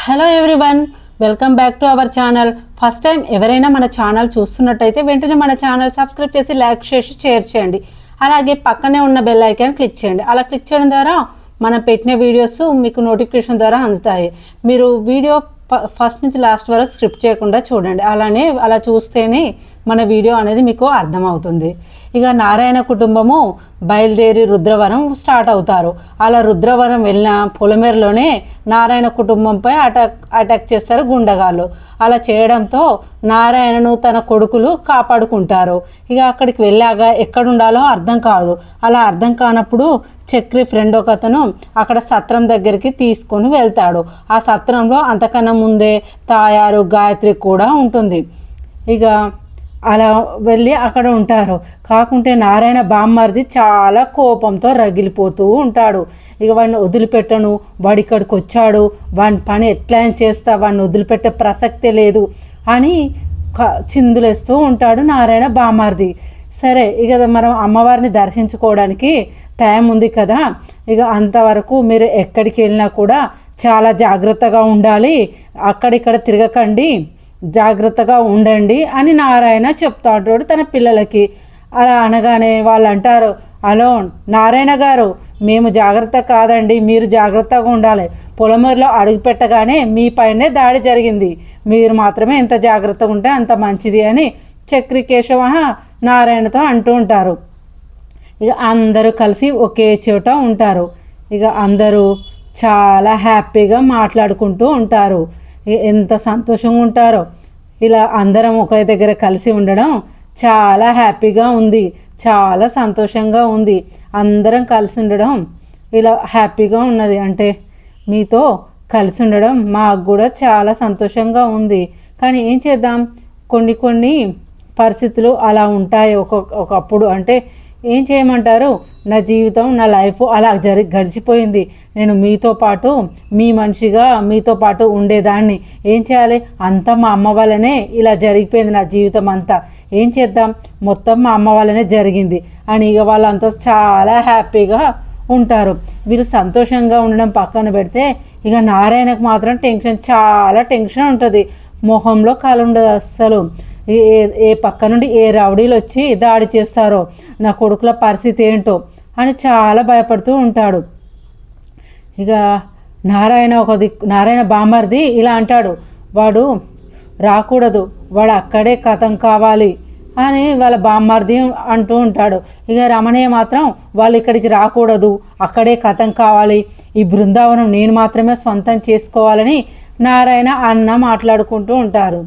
Hello everyone, welcome back to our channel. First time ఎవరైనా మన channel చూస్తున్నట్టయితే వెంటనే మన ఛానల్ సబ్స్క్రైబ్ చేసి లైక్ చేసి షేర్ చేయండి. అలాగే పక్కనే ఉన్న బెల్ ఐకాన్ క్లిక్ చేయండి. అలా క్లిక్ చేయడం ద్వారా మనం పెట్టిన వీడియోస్ మీకు నోటిఫికేషన్ ద్వారా అందుతాయి. మీరు వీడియో ఫస్ట్ నుంచి లాస్ట్ వరకు స్క్రిప్ట్ చేయకుండా చూడండి. అలా చూస్తేనే మన వీడియో అనేది మీకు అర్థమవుతుంది. ఇక నారాయణ కుటుంబము బయలుదేరి రుద్రవరం స్టార్ట్ అవుతారు. అలా రుద్రవరం వెళ్ళిన పొలమేరలోనే నారాయణ కుటుంబంపై అటాక్ చేస్తారు గుండగాళ్ళు. అలా చేయడంతో నారాయణను తన కొడుకులు కాపాడుకుంటారు. ఇక అక్కడికి వెళ్ళాక ఎక్కడుండాలో అర్థం కాదు. అలా అర్థం కానప్పుడు చక్రి ఫ్రెండ్ ఒక అతను అక్కడ సత్రం దగ్గరికి తీసుకొని వెళ్తాడు. ఆ సత్రంలో అంతకన్నా ముందే తాయారు గాయత్రి కూడా ఉంటుంది. ఇక అలా వెళ్ళి అక్కడ ఉంటారు. కాకుంటే నారాయణ బామ్మర్ది చాలా కోపంతో రగిలిపోతూ ఉంటాడు. ఇక వాడిని వదిలిపెట్టను, వాడి ఇక్కడికి వచ్చాడు, వాడి పని ఎట్లా చేస్తా, వాడిని వదిలిపెట్టే ప్రసక్తే లేదు అని చిందులేస్తూ ఉంటాడు నారాయణ బామ్మర్ది. సరే, ఇక మనం అమ్మవారిని దర్శించుకోవడానికి టైం ఉంది కదా, ఇక అంతవరకు మీరు ఎక్కడికి వెళ్ళినా కూడా చాలా జాగ్రత్తగా ఉండాలి, అక్కడిక్కడ తిరగకండి, జాగ్రత్తగా ఉండండి అని నారాయణ చెప్తాడు తన పిల్లలకి. అలా అనగానే వాళ్ళు అంటారు, హలో నారాయణ గారు, మేము జాగ్రత్త కాదండి, మీరు జాగ్రత్తగా ఉండాలి. పొలమూరులో అడుగు పెట్టగానే మీ పైనే దాడి జరిగింది, మీరు మాత్రమే ఎంత జాగ్రత్తగా ఉంటే అంత మంచిది అని చక్రి కేశవ నారాయణతో అంటూ ఉంటారు. ఇక అందరూ కలిసి ఒకే చోట ఉంటారు. ఇక అందరూ చాలా హ్యాపీగా మాట్లాడుకుంటూ ఉంటారు. ఎంత సంతోషంగా ఉంటారో. ఇలా అందరం ఒకే దగ్గర కలిసి ఉండడం చాలా హ్యాపీగా ఉంది, చాలా సంతోషంగా ఉంది. అందరం కలిసి ఉండడం ఇలా హ్యాపీగా ఉన్నది. అంటే మీతో కలిసి ఉండడం మాకు కూడా చాలా సంతోషంగా ఉంది. కానీ ఏం చేద్దాం, కొన్ని పరిస్థితులు అలా ఉంటాయి ఒకప్పుడు. అంటే ఏం చేయమంటారు, నా జీవితం నా లైఫ్ అలా గడిచిపోయింది. నేను మీతో పాటు మీ మనిషిగా మీతో పాటు ఉండేదాన్ని. ఏం చేయాలి, అంతా మా అమ్మ వల్లనే ఇలా జరిగిపోయింది నా జీవితం అంతా. ఏం చేద్దాం, మొత్తం మా అమ్మ వల్లనే జరిగింది అని ఇక వాళ్ళంతా చాలా హ్యాపీగా ఉంటారు. వీళ్ళు సంతోషంగా ఉండడం పక్కన పెడితే ఇక నారాయణకు మాత్రం చాలా టెన్షన్ ఉంటుంది. మొహంలో కాలు ఉండదు అస్సలు. ఏ పక్క నుండి ఏ రౌడీలు వచ్చి దాడి చేస్తారో, నా కొడుకుల పరిస్థితి ఏంటో అని చాలా భయపడుతూ ఉంటాడు. ఇక నారాయణ బామ్మర్ది ఇలా అంటాడు, వాడు రాకూడదు, వాడు అక్కడే కథం కావాలి అని వాళ్ళ బామ్మర్ది అంటూ ఉంటాడు. ఇక రమణయ్య మాత్రం వాళ్ళు ఇక్కడికి రాకూడదు, అక్కడే కథం కావాలి, ఈ బృందావనం నేను మాత్రమే సొంతం చేసుకోవాలని నారాయణ అన్న మాట్లాడుకుంటూ ఉంటారు.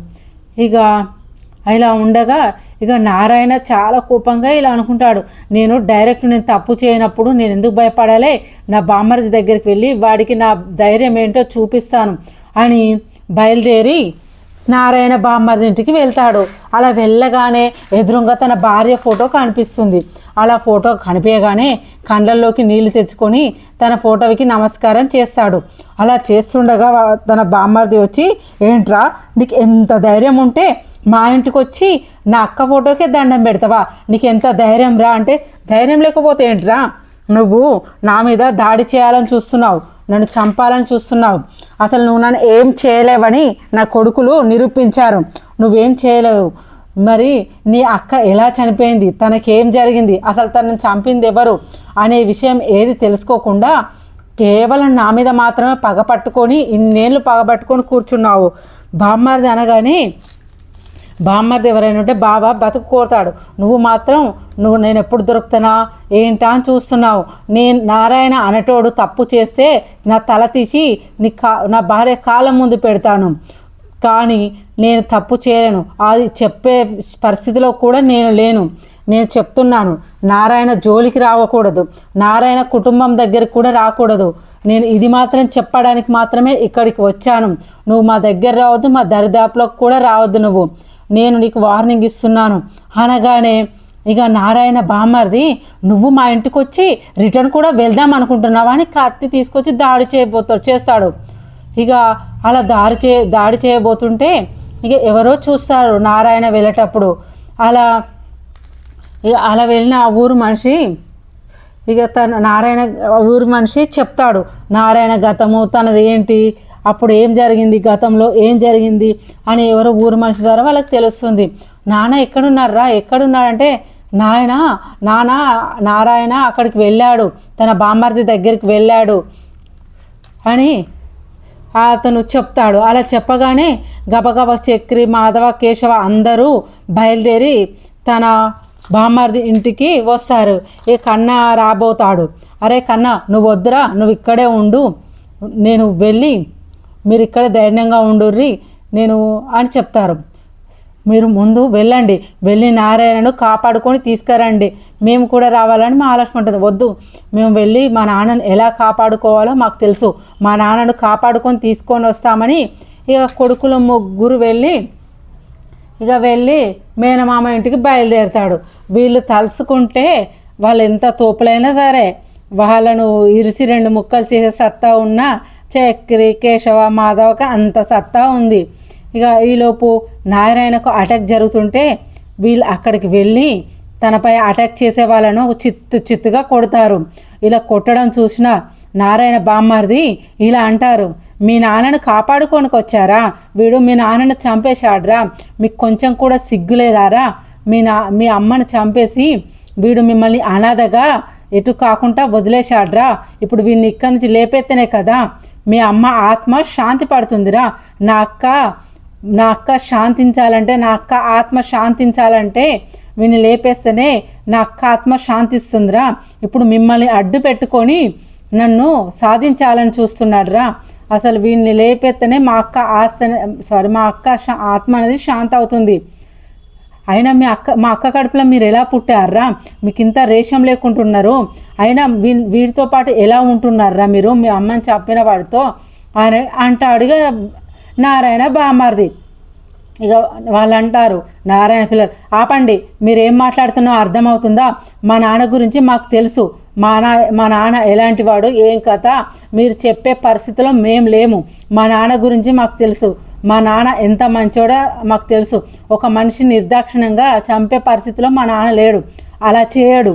ఇక ఇలా ఉండగా ఇక నారాయణ చాలా కోపంగా ఇలా అనుకుంటాడు, నేను తప్పు చేయనప్పుడు నేను ఎందుకు భయపడాలి, నా బామ్మర్ది దగ్గరికి వెళ్ళి వాడికి నా ధైర్యం ఏంటో చూపిస్తాను అని బయలుదేరి నారాయణ బామ్మర్ది ఇంటికి వెళ్తాడు. అలా వెళ్ళగానే ఎదురుగా తన భార్య ఫోటో కనిపిస్తుంది. అలా ఫోటో కనిపించగానే కళ్ళల్లోకి నీళ్లు తెచ్చుకొని తన ఫోటోకి నమస్కారం చేస్తాడు. అలా చేస్తుండగా తన బామ్మర్ది వచ్చి, ఏంట్రా నీకు ఎంత ధైర్యం ఉంటే మా ఇంటికి వచ్చి నా అక్క ఫోటోకే దండం పెడతావా, నీకు ఎంత ధైర్యం రా అంటే, ధైర్యం లేకపోతే ఏంట్రా, నువ్వు నా మీద దాడి చేయాలని చూస్తున్నావు, నన్ను చంపాలని చూస్తున్నావు, అసలు నువ్వు నన్ను ఏం చేయలేవని నా కొడుకులు నిరూపించారు, నువ్వేం చేయలేవు, మరి నీ అక్క ఎలా చనిపోయింది, తనకేం జరిగింది, అసలు తనను చంపింది ఎవరు అనే విషయం ఏది తెలుసుకోకుండా కేవలం నా మీద మాత్రమే పగపట్టుకొని ఇన్నేళ్ళు పగపట్టుకొని కూర్చున్నావు. బామ్మర్ది అనగానే బామ్మర్ది ఎవరైనా ఉంటే బాబా బతుకు కోరుతాడు, నువ్వు మాత్రం నేను ఎప్పుడు దొరుకుతానా ఏంటా అని చూస్తున్నావు. నేను నారాయణ అనటోడు తప్పు చేస్తే నా తల తీసి నా భార్య కాళ్ళ ముందు పెడతాను, కానీ నేను తప్పు చేయలేను, అది చెప్పే పరిస్థితిలో కూడా నేను లేను. నేను చెప్తున్నాను, నారాయణ జోలికి రాకూడదు, నారాయణ కుటుంబం దగ్గరికి కూడా రాకూడదు, నేను ఇది మాత్రం చెప్పడానికి మాత్రమే ఇక్కడికి వచ్చాను, నువ్వు మా దగ్గర రావద్దు, మా దరిదాపులోకి కూడా రావద్దు, నువ్వు నేను నీకు వార్నింగ్ ఇస్తున్నాను అనగానే ఇక నారాయణ బామ్మర్ది, నువ్వు మా ఇంటికి వచ్చి రిటర్న్ కూడా వెళ్దాం అనుకుంటున్నావా అని కత్తి తీసుకొచ్చి దాడి చేస్తాడు. ఇక అలా దాడి చేయబోతుంటే ఇక ఎవరో చూస్తారు నారాయణ వెళ్ళేటప్పుడు. అలా వెళ్ళిన ఆ ఊరు మనిషి ఇక ఊరు మనిషి చెప్తాడు నారాయణ గతము తనది ఏంటి అప్పుడు ఏం జరిగింది, గతంలో ఏం జరిగింది అని ఎవరో ఊరు మనిషి ద్వారా వాళ్ళకి తెలుస్తుంది. నాన్న ఎక్కడున్నారా, ఎక్కడున్నాడంటే నాన్న నారాయణ అక్కడికి వెళ్ళాడు, తన బామ్మర్ది దగ్గరికి వెళ్ళాడు అని అతను చెప్తాడు. అలా చెప్పగానే గబగబ చక్రి, మాధవ, కేశవ అందరూ బయలుదేరి తన బామ్మర్ది ఇంటికి వస్తారు. ఏ కన్నా రాబోతాడు. అరే కన్నా, నువ్వు వద్దురా, నువ్వు ఇక్కడే ఉండు, నేను వెళ్ళి మీరు ఇక్కడే ధైర్యంగా ఉండుర్రి నేను అని చెప్తారు. మీరు ముందు వెళ్ళండి, వెళ్ళి నారాయణను కాపాడుకొని తీసుకురండి, మేము కూడా రావాలని మహాలక్ష్మి ఉంటుంది. వద్దు, మేము వెళ్ళి మా నాన్నను ఎలా కాపాడుకోవాలో మాకు తెలుసు, మా నాన్నను కాపాడుకొని తీసుకొని వస్తామని ఇక కొడుకులు ముగ్గురు వెళ్ళి మేనమామ ఇంటికి బయలుదేరుతాడు. వీళ్ళు తలుసుకుంటే వాళ్ళు ఎంత తోపులైనా సరే వాళ్ళను ఇరిసి 2 ముక్కలు చేసే సత్తా ఉన్న చక్రి, కేశవ, మాధవకి అంత సత్తా ఉంది. ఇక ఈలోపు నారాయణకు అటాక్ జరుగుతుంటే వీళ్ళు అక్కడికి వెళ్ళి తనపై అటాక్ చేసే వాళ్ళను చిత్తుగా కొడతారు. ఇలా కొట్టడం చూసిన నారాయణ బామ్మర్ది ఇలా అంటారు, మీ నాన్నను కాపాడుకోనికి వచ్చారా, వీడు మీ నాన్నను చంపేశాడ్రా, మీకు కొంచెం కూడా సిగ్గులేదారా, మీ అమ్మను చంపేసి వీడు మిమ్మల్ని అనాథగా ఎటు కాకుండా వదిలేశాడ్రా, ఇప్పుడు వీడిని ఇక్కడి నుంచి లేపెత్తనే కదా మీ అమ్మ ఆత్మ శాంతి పడుతుందిరా, నా అక్క శాంతించాలంటే, నా అక్క ఆత్మ శాంతించాలంటే వీడిని లేపేస్తేనే నా అక్క ఆత్మ శాంతిస్తుందిరా, ఇప్పుడు మిమ్మల్ని అడ్డు పెట్టుకొని నన్ను సాధించాలని చూస్తున్నాడురా, అసలు వీడిని లేపెత్తనే మా అక్క ఆత్మ అనేది శాంతి అవుతుంది. అయినా మా అక్క కడుపులో మీరు ఎలా పుట్టారా, మీకు ఇంత రేషం లేకుంటున్నారు, అయినా వీడితో పాటు ఎలా ఉంటున్నారా మీరు మీ అమ్మని చంపిన వాడితో అని అంటాడుగా నారాయణ బామ్మర్ది. ఇక వాళ్ళు అంటారు, నారాయణ పిల్లలు ఆపండి, మీరేం మాట్లాడుతున్నారో అర్థమవుతుందా, మా నాన్న గురించి మాకు తెలుసు, మా నాన్న ఎలాంటి వాడు ఏం కథ మీరు చెప్పే పరిస్థితిలో మేము లేము, మా నాన్న గురించి మాకు తెలుసు, మా నాన్న ఎంత మంచోడో మాకు తెలుసు, ఒక మనిషి నిర్దాక్షిణ్యంగా చంపే పరిస్థితిలో మా నాన్న లేడు, అలా చేయడు,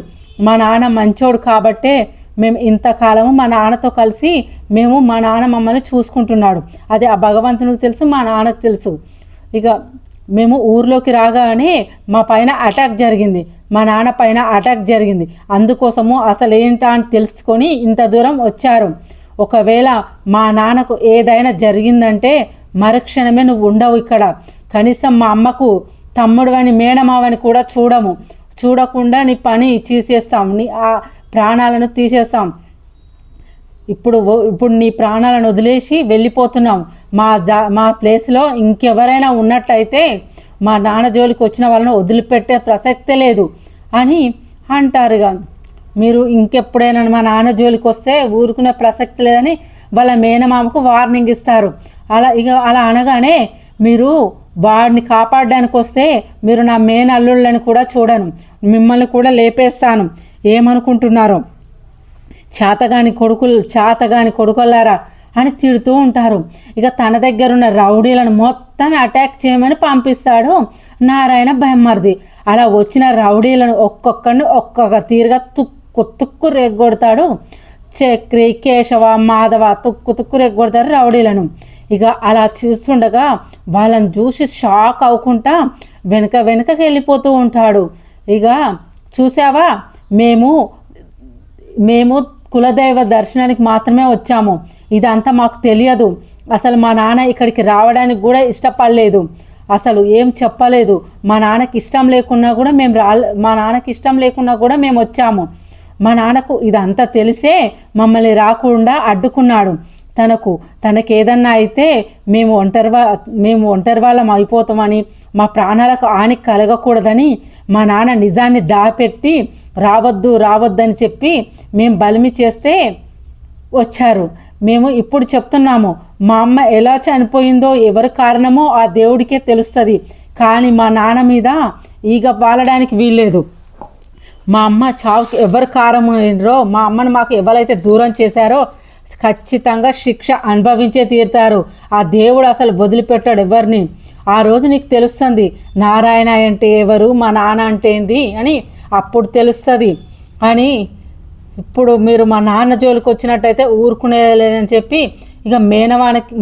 మా నాన్న మంచోడు కాబట్టే మేము ఇంతకాలము మా నాన్నతో కలిసి మా నాన్న మమ్మల్ని చూసుకుంటున్నాడు, అది ఆ భగవంతునికి తెలుసు, మా నాన్నకు తెలుసు. ఇక మేము ఊర్లోకి రాగానే మా పైన అటాక్ జరిగింది, మా నాన్న పైన అటాక్ జరిగింది, అందుకోసము అసలు ఏంటా అని తెలుసుకొని ఇంత దూరం వచ్చారు, ఒకవేళ మా నాన్నకు ఏదైనా జరిగిందంటే మరుక్షణమే నువ్వు ఉండవు ఇక్కడ, కనీసం మా అమ్మకు తమ్ముడు అని మేనమావని కూడా చూడకుండా నీ పని తీసేస్తాం, నీ ఆ ప్రాణాలను తీసేస్తాం, ఇప్పుడు నీ ప్రాణాలను వదిలేసి వెళ్ళిపోతున్నాం, మా ప్లేస్లో ఇంకెవరైనా ఉన్నట్టయితే మా నాన్న జోలికి వచ్చిన వాళ్ళని వదిలిపెట్టే ప్రసక్తే లేదు అని అంటారుగా. మీరు ఇంకెప్పుడైనా మా నాన్న జోలికి వస్తే ఊరుకునే ప్రసక్తి లేదని వాళ్ళ మేనమామకు వార్నింగ్ ఇస్తారు. అలా అనగానే, మీరు వాడిని కాపాడడానికి వస్తే మీరు నా మేనల్లుళ్ళని కూడా చూడను, మిమ్మల్ని కూడా లేపేస్తాను, ఏమనుకుంటున్నారో, చేతగాని కొడుకులారా అని తిడుతూ ఉంటారు. ఇక తన దగ్గర ఉన్న రౌడీలను మొత్తం అటాక్ చేయమని పంపిస్తాడు నారాయణ బామ్మర్ది. అలా వచ్చిన రౌడీలను ఒక్కొక్కరిని ఒక్కొక్క తీరుగా తుక్కు రేగొడతాడు. చక్రి, కేశవ, మాధవ తుక్కు రేగొడతారు రౌడీలను. ఇక అలా చూస్తుండగా వాళ్ళని చూసి షాక్ అవ్వకుండా వెనకకి వెళ్ళిపోతూ ఉంటాడు. ఇక చూసావా, మేము కులదైవ దర్శనానికి మాత్రమే వచ్చాము, ఇదంతా మాకు తెలియదు, అసలు మా నాన్న ఇక్కడికి రావడానికి కూడా ఇష్టపడలేదు, అసలు ఏం చెప్పలేదు, మా నాన్నకి ఇష్టం లేకున్నా కూడా మేము వచ్చాము, మా నాన్నకు ఇదంతా తెలిసే మమ్మల్ని రాకుండా అడ్డుకున్నాడు, తనకు ఏదన్నా అయితే మేము ఒంటరి వాళ్ళం అయిపోతామని, మా ప్రాణాలకు హాని కలగకూడదని మా నాన్న నిజాన్ని దాపెట్టి రావద్దని చెప్పి మేము బలిమి చేస్తే వచ్చారు. మేము ఇప్పుడు చెప్తున్నాము, మా అమ్మ ఎలా చనిపోయిందో ఎవరి కారణమో ఆ దేవుడికే తెలుస్తుంది, కానీ మా నాన్న మీద ఈగ వాలడానికి వీల్లేదు, మా అమ్మ చావుకి ఎవరు కారణమైనరో, మా అమ్మను మాకు ఎవరైతే దూరం చేశారో ఖచ్చితంగా శిక్ష అనుభవించే తీరుతారు, ఆ దేవుడు అసలు వదిలిపెట్టాడు ఎవరిని, ఆ రోజు నీకు తెలుస్తుంది నారాయణ అంటే ఎవరు, మా నాన్న అంటే ఏంది అని అప్పుడు తెలుస్తుంది అని ఇప్పుడు మీరు మా నాన్న జోలికి వచ్చినట్టయితే ఊరుకునేది లేదని చెప్పి ఇక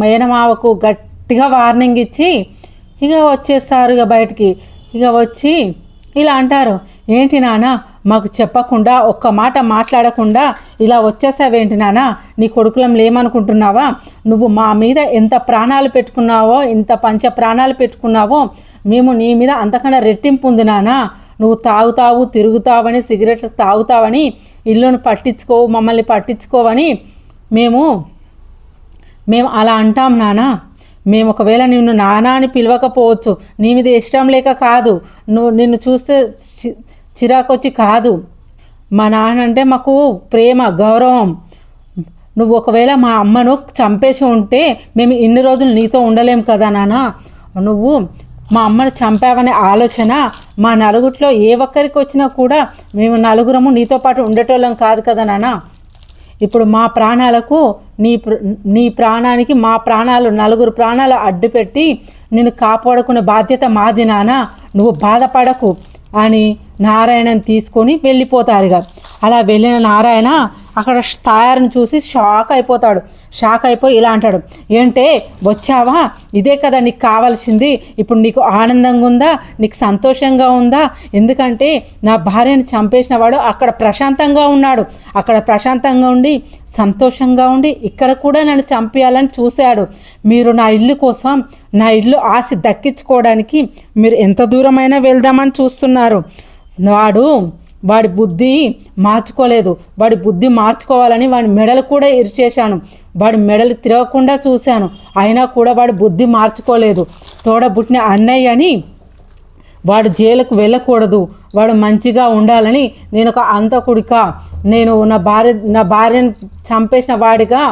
మేనమావకు గట్టిగా వార్నింగ్ ఇచ్చి ఇక వచ్చేస్తారు ఇక బయటికి. ఇక వచ్చి ఇలా అంటారు, ఏంటి నాన్న మాకు చెప్పకుండా ఒక్క మాట మాట్లాడకుండా ఇలా వచ్చేసావేంటి నాన్న, నీ కొడుకులం లేమనుకుంటున్నావా, నువ్వు మా మీద ఎంత ప్రాణాలు పెట్టుకున్నావో, ఇంత పంచ ప్రాణాలు పెట్టుకున్నావో మేము నీ మీద అంతకన్నా రెట్టింపు ఉంది నాన్న. నువ్వు తాగుతావు, తిరుగుతావని, సిగరెట్లు తాగుతావని, ఇల్లును పట్టించుకోవు, మమ్మల్ని పట్టించుకోవని మేము అలా అంటాం నాన్న. మేము ఒకవేళ నిన్ను నాన్న అని పిలవకపోవచ్చు, నీ మీద ఇష్టం లేక కాదు, నిన్ను చూస్తే చిరాకొచ్చి కాదు. మా నాన్న అంటే మాకు ప్రేమ, గౌరవం. నువ్వు ఒకవేళ మా అమ్మను చంపేసి ఉంటే మేము ఇన్ని రోజులు నీతో ఉండలేం కదా నాన్న. నువ్వు మా అమ్మను చంపావనే ఆలోచన మా నలుగురిలో ఏ ఒక్కరికి వచ్చినా కూడా మేము నలుగురము నీతో పాటు ఉండేటోళ్ళం కాదు కదా నాన్న. ఇప్పుడు మా ప్రాణాలకు నీ ప్రాణానికి మా ప్రాణాలు, నలుగురు ప్రాణాలు అడ్డుపెట్టి నిన్ను కాపాడుకునే బాధ్యత మాది నాన్న, నువ్వు బాధపడకు అని నారాయణని తీసుకొని వెళ్ళిపోతారుగా. అలా వెళ్ళిన నారాయణ అక్కడ తాయారుని చూసి షాక్ అయిపోతాడు. షాక్ అయిపోయి ఇలా అంటాడు, ఏంటే వచ్చావా, ఇదే కదా నీకు కావాల్సింది, ఇప్పుడు నీకు ఆనందంగా ఉందా, నీకు సంతోషంగా ఉందా? ఎందుకంటే నా భార్యను చంపేసిన వాడు అక్కడ ప్రశాంతంగా ఉన్నాడు, అక్కడ ప్రశాంతంగా ఉండి సంతోషంగా ఉండి ఇక్కడ కూడా నన్ను చంపేయాలని చూశాడు. మీరు నా ఇల్లు కోసం, నా ఇల్లు ఆశ దక్కించుకోవడానికి మీరు ఎంత దూరమైనా వెళ్దామని చూస్తున్నారు. వాడి బుద్ధి మార్చుకోలేదు. వాడి బుద్ధి మార్చుకోవాలని వాడి మెడలు కూడా ఇరిచేశాను, వాడి మెడలు తిరగకుండా చూశాను, అయినా కూడా వాడి బుద్ధి మార్చుకోలేదు. తోడబుట్టిన అన్నయ్య అని వాడు జైలుకు వెళ్ళకూడదు, వాడు మంచిగా ఉండాలని నేను ఒక అంతకుడిగా, నేను నా భార్యను చంపేసిన వాడిగా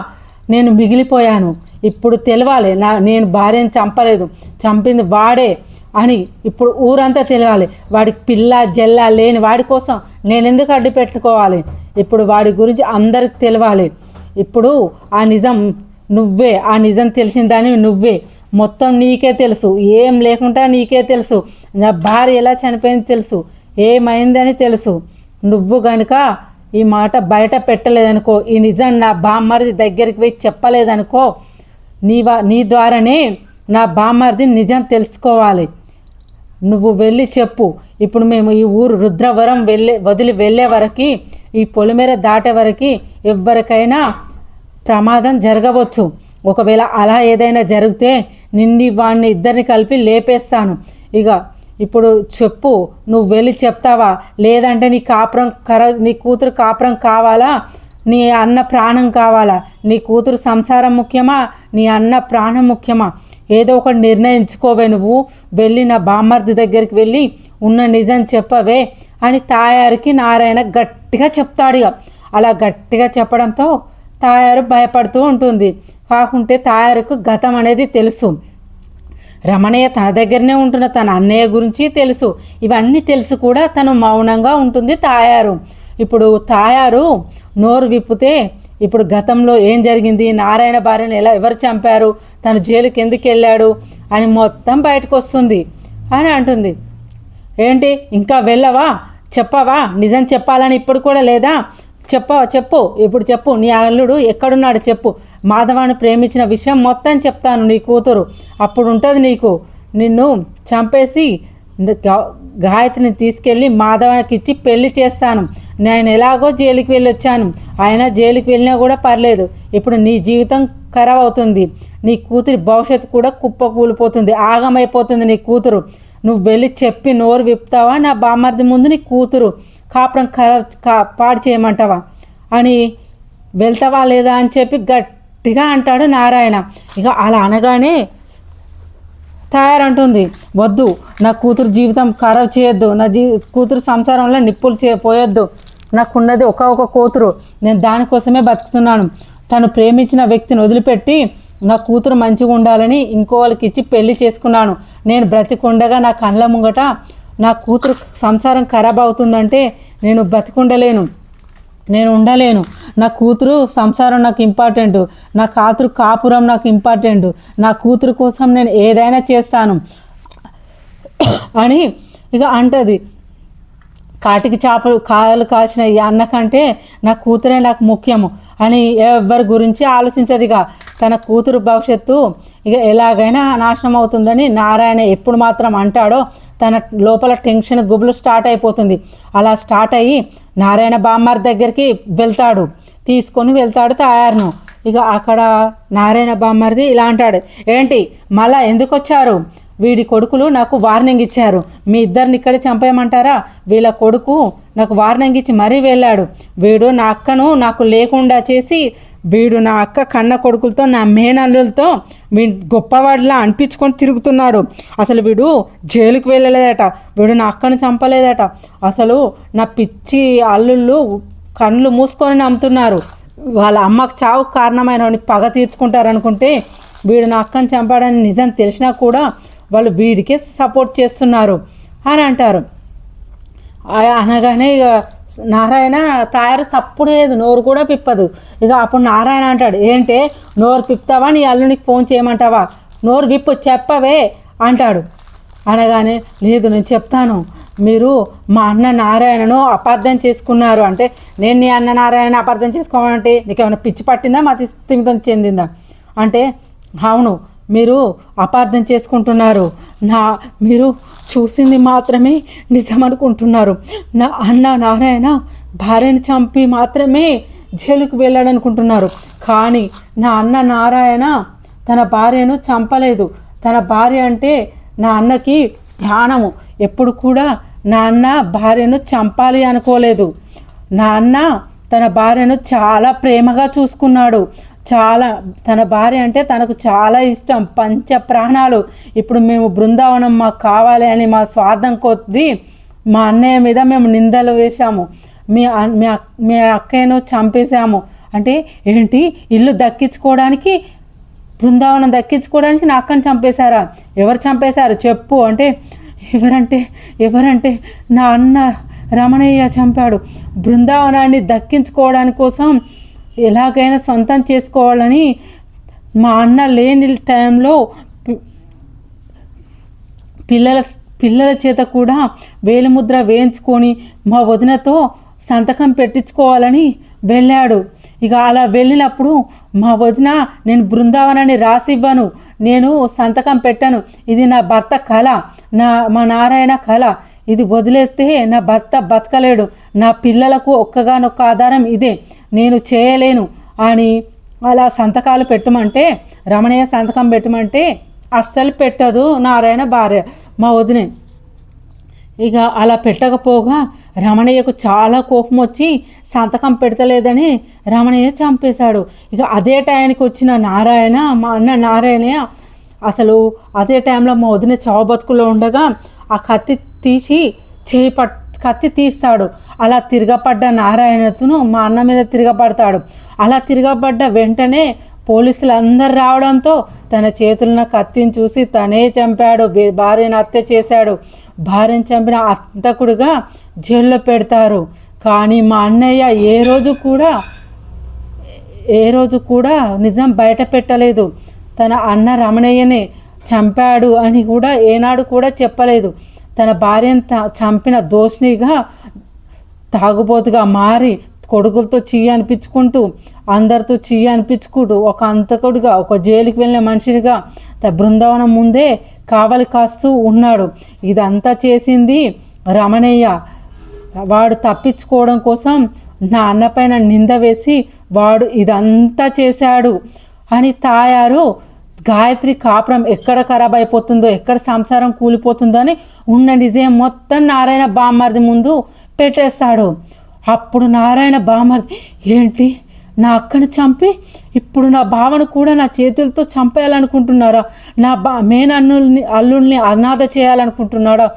నేను మిగిలిపోయాను. ఇప్పుడు తెలవాలి నేను భార్యను చంపలేదు, చంపింది వాడే అని ఇప్పుడు ఊరంతా తెలియాలి. వాడికి పిల్ల జల్ల లేని వాడి కోసం నేను ఎందుకు అడ్డు పెట్టుకోవాలి? ఇప్పుడు వాడి గురించి అందరికి తెలవాలి. ఇప్పుడు ఆ నిజం నువ్వే, ఆ నిజం తెలిసిన దాన్ని నువ్వే, మొత్తం నీకే తెలుసు, ఏం లేకుండా నీకే తెలుసు, నా భార్య ఎలా చనిపోయింది తెలుసు, ఏమైందని తెలుసు. నువ్వు కనుక ఈ మాట బయట పెట్టలేదనుకో, ఈ నిజం నా బామ్మర్ది దగ్గరికి పోయి చెప్పలేదనుకో, నీ ద్వారానే నా బామ్మర్ది నిజం తెలుసుకోవాలి. నువ్వు వెళ్ళి చెప్పు. ఇప్పుడు మేము ఈ ఊరు రుద్రవరం వదిలి వెళ్ళే వరకు, ఈ పొలిమేర దాటే వరకు ఎవరికైనా ప్రమాదం జరగవచ్చు. ఒకవేళ అలా ఏదైనా జరిగితే వాడిని ఇద్దరిని కలిపి లేపేస్తాను. ఇప్పుడు చెప్పు, నువ్వు వెళ్ళి చెప్తావా, లేదంటే నీ కూతురు కాపురం కావాలా, నీ అన్న ప్రాణం కావాలా? నీ కూతురు సంసారం ముఖ్యమా, నీ అన్న ప్రాణం ముఖ్యమా? ఏదో ఒకటి నిర్ణయించుకోవే. నువ్వు వెళ్ళి నా బామ్మర్ది దగ్గరికి వెళ్ళి ఉన్న నిజం చెప్పవే అని తాయారికి నారాయణ గట్టిగా చెప్తాడు. అలా గట్టిగా చెప్పడంతో తాయారు భయపడుతూ ఉంటుంది. కాకుంటే తాయారుకు గతం అనేది తెలుసు, రమణయ్య తన దగ్గరనే ఉంటున్న తన అన్నయ్య గురించి తెలుసు. ఇవన్నీ తెలుసు కూడా తను మౌనంగా ఉంటుంది తాయారు. ఇప్పుడు తాయారు నోరు విప్పితే ఇప్పుడు గతంలో ఏం జరిగింది, నారాయణ భార్యను ఎవరు చంపారు, తను జైలుకి ఎందుకు వెళ్ళాడు అని మొత్తం బయటకు వస్తుంది అని అంటుంది. ఏంటి ఇంకా వెళ్ళవా, చెప్పవా, నిజం చెప్పాలని ఇప్పుడు కూడా లేదా? చెప్పు, ఇప్పుడు చెప్పు, నీ అల్లుడు ఎక్కడున్నాడు చెప్పు, మాధవాన్ని ప్రేమించిన విషయం మొత్తం చెప్తాను నీ కూతురు, అప్పుడు ఉంటుంది నీకు. నిన్ను చంపేసి గాయత్రిని తీసుకెళ్ళి మాధవానికి ఇచ్చి పెళ్లి చేస్తాను. నేను ఎలాగో జైలుకి వెళ్ళి వచ్చాను, ఆయన జైలుకి వెళ్ళినా కూడా పర్లేదు. ఇప్పుడు నీ జీవితం ఖరాబ్ అవుతుంది, నీ కూతురి భవిష్యత్తు కూడా కుప్ప కూలిపోతుంది, ఆగమైపోతుంది నీ కూతురు. నువ్వు వెళ్ళి చెప్పి నోరు విప్పుతావా, నా బామ్మర్ది ముందు నీ కూతురు కాపురం పాడు చేయమంటావా అని వెళ్తావా లేదా అని చెప్పి గట్టిగా అంటాడు నారాయణ. అలా అనగానే తయారంటుంది, వద్దు, నా కూతురు జీవితం ఖరాబ్ చేయొద్దు, నా కూతురు సంసారంలో నిప్పులు పోయొద్దు, నాకున్నది ఒక కూతురు, నేను దానికోసమే బతుకుతున్నాను. తను ప్రేమించిన వ్యక్తిని వదిలిపెట్టి నా కూతురు మంచిగా ఉండాలని ఇంకో వాళ్ళకి ఇచ్చి పెళ్లి చేసుకున్నాను. నేను బ్రతికుండగా నా కళ్ళ ముంగట నా కూతురు సంసారం ఖరాబ్ అవుతుందంటే నేను బ్రతికుండలేను, నేను ఉండలేను. నా కూతురు సంసారం నాకు ఇంపార్టెంట్, నా కూతురు కాపురం నాకు ఇంపార్టెంట్, నా కూతురు కోసం నేను ఏదైనా చేస్తాను అని అంటది. కాటికి చేపలు కాయలు కాసిన ఈ అన్న కంటే నా కూతురే నాకు ముఖ్యము అని ఎవరి గురించి ఆలోచించదిగా. తన కూతురు భవిష్యత్తు ఇక ఎలాగైనా నాశనం అవుతుందని నారాయణ ఎప్పుడు మాత్రం అంటాడో తన లోపల టెన్షన్ గుబులు స్టార్ట్ అయిపోతుంది. అలా స్టార్ట్ అయ్యి నారాయణ బామ్మారి దగ్గరికి తీసుకొని వెళ్తాడు తాయారును. ఇక అక్కడ నారాయణ బామ్మరిది ఇలా అంటాడు, ఏంటి మళ్ళా ఎందుకు వచ్చారు? వీడి కొడుకులు నాకు వార్నింగ్ ఇచ్చారు, మీ ఇద్దరిని ఇక్కడే చంపేయమంటారా? వీళ్ళ కొడుకు నాకు వార్నింగ్ ఇచ్చి మరీ వెళ్ళాడు. వీడు నా అక్కను నాకు లేకుండా చేసి వీడు నా అక్క కన్న కొడుకులతో నా మేనల్లులతో వీడు గొప్పవాడిలా అనిపించుకొని తిరుగుతున్నాడు. అసలు వీడు జైలుకు వెళ్ళలేదట, వీడు నా అక్కను చంపలేదట. అసలు నా పిచ్చి అల్లుళ్ళు కళ్ళు మూసుకొని నమ్ముతున్నారు. వాళ్ళ అమ్మకు చావుకు కారణమైన పగ తీర్చుకుంటారనుకుంటే వీడు నా అక్కను చంపాడని నిజం తెలిసినా కూడా వాళ్ళు వీడికే సపోర్ట్ చేస్తున్నారు అని అంటారు. అనగానే ఇక నారాయణ తాయారు సప్పుడు లేదు, నోరు కూడా పిప్పదు. ఇక అప్పుడు నారాయణ అంటాడు, ఏంటే నోరు పిప్తావా, నీ అల్లునికి ఫోన్ చేయమంటావా? నోరు విప్పు చెప్పవే అంటాడు. అనగానే లేదు నేను చెప్తాను, మీరు మా అన్న నారాయణను అపార్థం చేసుకున్నారు అంటే. నేను నీ అన్న నారాయణ అపార్థం చేసుకోవాలంటే నీకేమైనా పిచ్చి పట్టిందా, మతి స్థిమితం చెందిందా అంటే, అవును మీరు అపార్థం చేసుకుంటున్నారు, మీరు చూసింది మాత్రమే నిజం అనుకుంటున్నారు. నా అన్న నారాయణ భార్యను చంపి మాత్రమే జైలుకు వెళ్ళాడనుకుంటున్నారు. కానీ నా అన్న నారాయణ తన భార్యను చంపలేదు. తన భార్య అంటే నా అన్నకి ప్రాణము. ఎప్పుడు కూడా నా అన్న భార్యను చంపాలి అనుకోలేదు. నా అన్న తన భార్యను చాలా ప్రేమగా చూసుకున్నాడు. తన భార్య అంటే తనకు చాలా ఇష్టం, పంచ ప్రాణాలు. ఇప్పుడు మేము బృందావనం మాకు కావాలి అని మా స్వార్థం కొద్దీ మా అన్నయ్య మీద మేము నిందలు వేశాము, మీ అక్కయ్యను చంపేశాము అంటే. ఏంటి ఇల్లు దక్కించుకోవడానికి, బృందావనం దక్కించుకోవడానికి నా అక్కను చంపేశారా? ఎవరు చంపేశారు చెప్పు అంటే, ఎవరంటే నా అన్న రమణయ్య చంపాడు. బృందావనాన్ని దక్కించుకోవడానికి కోసం ఎలాగైనా సొంతం చేసుకోవాలని మా అన్న లేని టైంలో పిల్లల చేత కూడా వేలిముద్ర వేయించుకొని మా వదినతో సంతకం పెట్టించుకోవాలని వెళ్ళాడు. ఇక అలా వెళ్ళినప్పుడు మా వదిన, నేను బృందావనాన్ని రాసివ్వను, నేను సంతకం పెట్టను, ఇది నా భర్త కళ, మా నారాయణ కళ, ఇది వదిలేస్తే నా భర్త బతకలేడు, నా పిల్లలకు ఒక్కగానొక్క ఆధారం ఇదే, నేను చేయలేను అని అలా సంతకాలు పెట్టమంటే, రమణయ్య సంతకం పెట్టమంటే అస్సలు పెట్టదు నారాయణ భార్య మా వదినే. ఇక అలా పెట్టకపోగా రమణయ్యకు చాలా కోపం వచ్చి సంతకం పెడతలేదని రమణయ్య చంపేశాడు. ఇక అదే టైంకి వచ్చిన నారాయణ, మా అన్న నారాయణయ్య అసలు అదే టైంలో మా వదిన చావు బతుకులో ఉండగా ఆ కత్తి తీసి కత్తి తీస్తాడు. అలా తిరగబడ్డ నారాయణతను మా అన్న మీద తిరగబడతాడు. అలా తిరగబడ్డ వెంటనే పోలీసులు అందరు రావడంతో తన చేతులను కత్తిని చూసి తనే చంపాడు, భార్యను హత్య చేశాడు, భార్యను చంపిన హంతకుడిగా జైల్లో పెడతారు. కానీ మా అన్నయ్య ఏ రోజు కూడా నిజం బయట పెట్టలేదు. తన అన్న రమణయ్యని చంపాడు అని కూడా ఏనాడు కూడా చెప్పలేదు. తన భార్యను చంపిన దోషినిగా తాగుబోతుగా మారి కొడుకులతో చెయ్యి అనిపించుకుంటూ, అందరితో చెయ్యి అనిపించుకుంటూ, ఒక అంతకుడిగా, ఒక జైలుకి వెళ్ళిన మనిషిగా బృందావనం ముందే కావలి కాస్తూ ఉన్నాడు. ఇదంతా చేసింది రమణయ్య. వాడు తప్పించుకోవడం కోసం నా అన్నపైన నింద వేసి వాడు ఇదంతా చేశాడు అని తాయారు గాయత్రి కాపురం ఎక్కడ ఖరాబ్ అయిపోతుందో, ఎక్కడ సంసారం కూలిపోతుందో అని ఉన్న నిజం మొత్తం నారాయణ బామ్మర్ది ముందు పెట్టేస్తాడు. అప్పుడు నారాయణ బామ్మర్ది, ఏంటి నా అక్కని చంపి ఇప్పుడు నా బావను కూడా నా చేతులతో చంపేయాలనుకుంటున్నారా? నా అల్లుల్ని అనాథ చేయాలనుకుంటున్నాడా?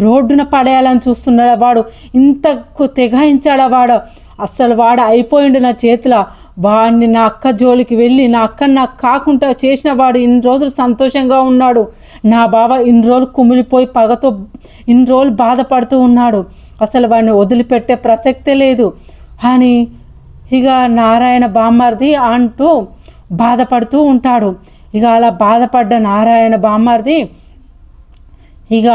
రోడ్డున పడేయాలని చూస్తున్నాడా? వాడు ఇంత తెగాయించాడా? అస్సలు వాడు అయిపోయిండు నా చేతిలో. వాడిని నా అక్క జోలికి వెళ్ళి నా అక్కని నాకు కాకుండా చేసిన వాడు ఇన్ని రోజులు సంతోషంగా ఉన్నాడు. నా బావ ఇన్ని రోజులు కుమిలిపోయి పగతో ఇన్ని రోజులు బాధపడుతూ ఉన్నాడు. అసలు వాడిని వదిలిపెట్టే ప్రసక్తే లేదు అని ఇక నారాయణ బామ్మర్ది అంటూ బాధపడుతూ ఉంటాడు. ఇక అలా బాధపడ్డ నారాయణ బామ్మర్ది ఇక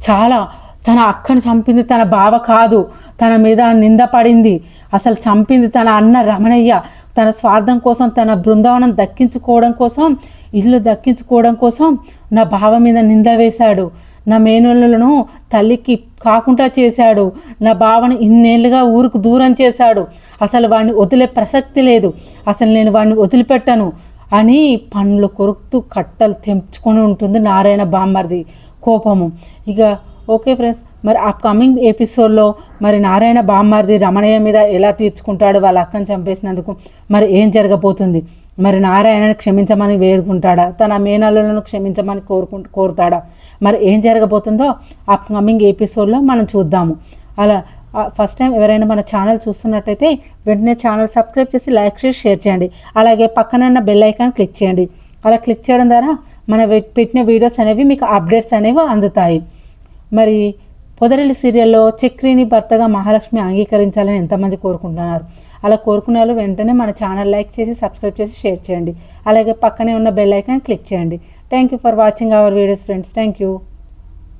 చాలా తన అక్కను చంపింది తన బావ కాదు, తన మీద నింద పడింది. అసలు చంపింది తన అన్న రమణయ్య. తన స్వార్థం కోసం, తన బృందావనం దక్కించుకోవడం కోసం, ఇల్లు దక్కించుకోవడం కోసం నా బావ మీద నింద వేశాడు. నా మేనల్లులను తల్లికి కాకుండా చేశాడు. నా బావని ఇన్నేళ్ళుగా ఊరుకు దూరం చేశాడు. అసలు వాడిని వదిలే ప్రసక్తి లేదు. అసలు నేను వాడిని వదిలిపెట్టను అని పండ్లు కొరుకుతూ కట్టలు తెంచుకొని ఉంటుంది నారాయణ బామ్మర్ది కోపము. ఇక ఓకే ఫ్రెండ్స్, మరి అప్కమింగ్ ఎపిసోడ్లో మరి నారాయణ బామ్మర్ది రమణయ్య మీద ఎలా తీర్చుకుంటాడు వాళ్ళ అక్కను చంపేసినందుకు, మరి ఏం జరగబోతుంది? మరి నారాయణని క్షమించమని వేడుకుంటాడా, తన మేనల్లులను క్షమించమని కోరుతాడా? మరి ఏం జరగబోతుందో అప్కమింగ్ ఎపిసోడ్లో మనం చూద్దాము. అలా ఫస్ట్ టైం ఎవరైనా మన ఛానల్ చూస్తున్నట్టయితే వెంటనే ఛానల్ సబ్స్క్రైబ్ చేసి లైక్ చేసి షేర్ చేయండి. అలాగే పక్కన ఉన్న బెల్ ఐకాన్ క్లిక్ చేయండి. అలా క్లిక్ చేయడం ద్వారా మన పెట్టిన వీడియోస్ అనేవి మీకు అప్డేట్స్ అనేవి అందుతాయి. మరి పొదరిల్లు సీరియల్లో చక్రిని భర్తగా మహాలక్ష్మి అంగీకరించాలని ఎంతమంది కోరుకుంటున్నారు? అలా కోరుకునే వాళ్ళు వెంటనే మన ఛానల్ లైక్ చేసి సబ్స్క్రైబ్ చేసి షేర్ చేయండి. అలాగే పక్కనే ఉన్న బెల్ ఐకాన్ క్లిక్ చేయండి. Thank you for watching our videos friends. Thank you.